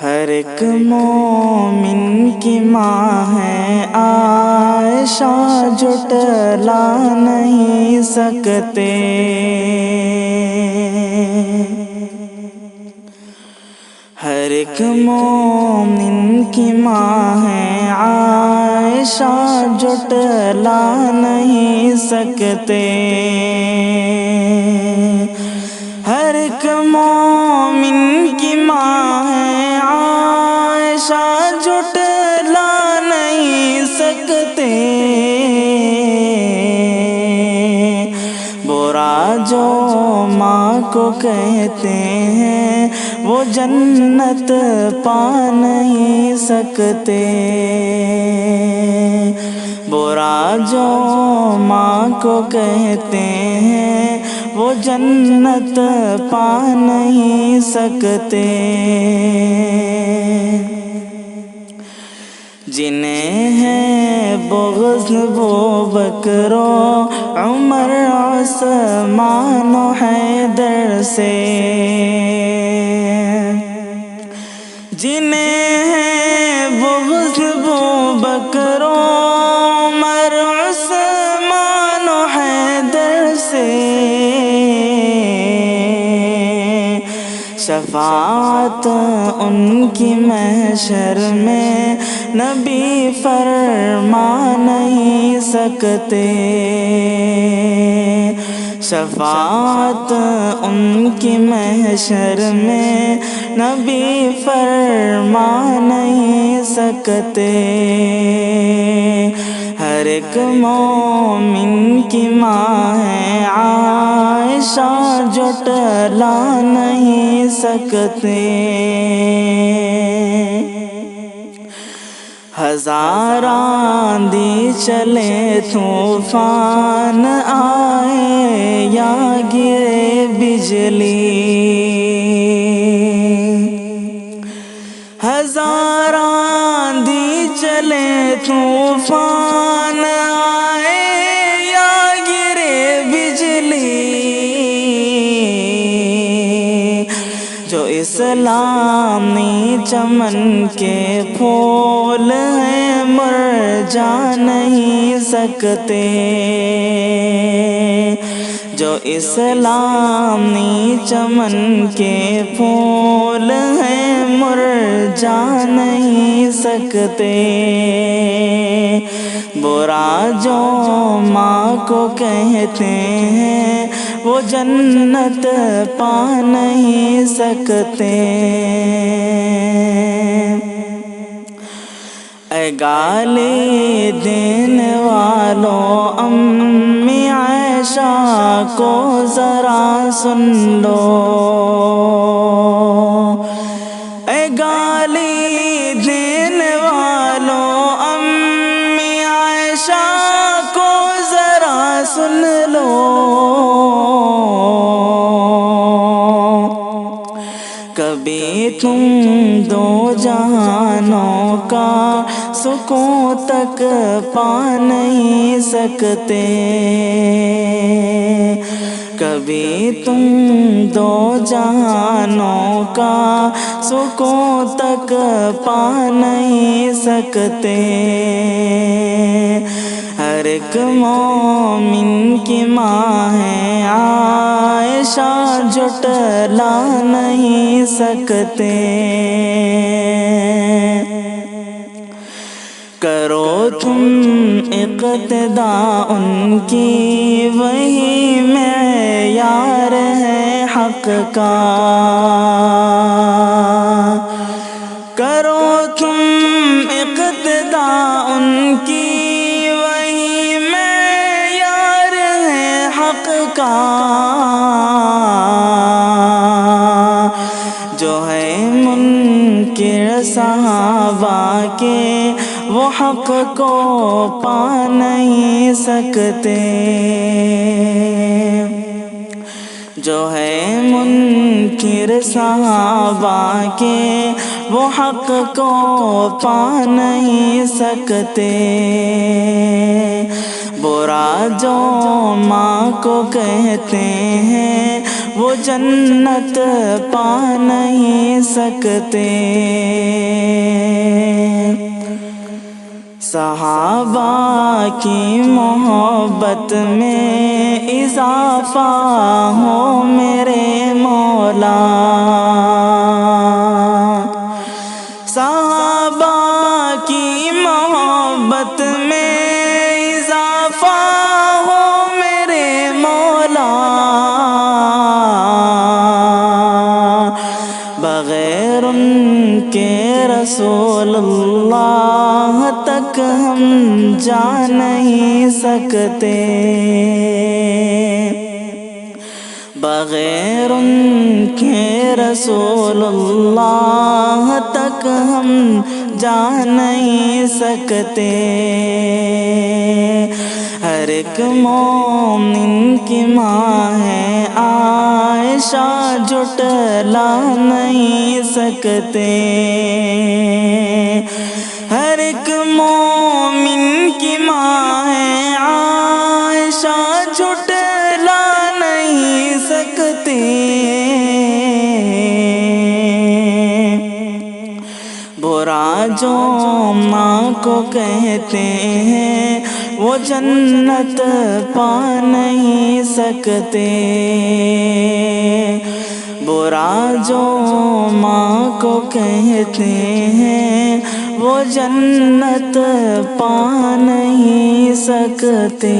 ہر ایک مومن کی ماں ہے عائشہ، جھٹلا نہیں سکتے۔ ہر ایک مومن کی ماں ہے عائشہ، جھٹلا نہیں سکتے۔ ہر ایک مومن کی ماں ہے عائشہ، جھٹلا نہیں سکتے۔ برا جو ماں کو کہتے ہیں وہ جنت پا نہیں سکتے۔ برا جو ماں کو کہتے ہیں وہ جنت پا نہیں سکتے۔ جنہیں ہے بغض وہ بکر و عمر، عثمان و حیدر سے۔ جنہیں ہے بغض وہ بکر و عمر، عثمان و حیدر سے۔ شفاعت ان کی محشر میں نبی فرما نہیں سکتے۔ شفاعت ان کی محشر میں نبی فرما نہیں سکتے۔ ہر ایک مومن کی ماں ہے عائشہ، جھٹلا نہیں سکتے۔ ہزار آندھی چلے طوفان آئے یا گرے بجلی، ہزار آندھی چلے طوفان آئے یا گرے بجلی، جو اسلامی چمن کے پھول ہیں مرجھا نہیں سکتے۔ جو اسلامی چمن کے پھول ہیں مرجھا نہیں سکتے۔ برا جو ماں کو کہتے ہیں وہ جنت پا نہیں سکتے۔ اے گالی دینے والوں امی عائشہ کو ذرا سن لو۔ اے گالی دینے والوں امی عائشہ کو ذرا سن لو۔ کبھی تم دو جہانوں کا سکون تک پا نہیں سکتے۔ کبھی تم دو جہانوں کا سکون تک پا نہیں سکتے۔ ہر ایک مومن کی ماں ہے عائشہ، جھٹلا نہیں سکتے۔ کرو تم اقتدا ان کی، وہی معیار ہے حق کا۔ کرو تم اقتدا ان کی، وہی معیار ہے حق کا۔ جو ہے منکر صحابہ کے وہ حق کو پا نہیں سکتے۔ جو ہے منکر صحابہ کے وہ حق کو پا نہیں سکتے۔ برا جو ماں کو کہتے ہیں وہ جنت پا نہیں سکتے۔ صحابہ کی محبت میں اضافہ ہو میرے مولا، صحابہ کی محبت میں اضافہ ہو میرے مولا، بغیر ان کے رسول اللہ تک ہم جا نہیں سکتے، بغیر ان کے رسول اللہ تک ہم جا نہیں سکتے۔ ہر ایک مومن کی ماں ہے عائشہ، جھٹلا نہیں سکتے، ہر ایک مومن کی ماں ہے عائشہ، جھٹلا نہیں سکتے۔ برا جو ماں کو کہتے ہیں وہ جنت پا نہیں سکتے، برا جو ماں کو کہتے ہیں وہ جنت پا نہیں سکتے۔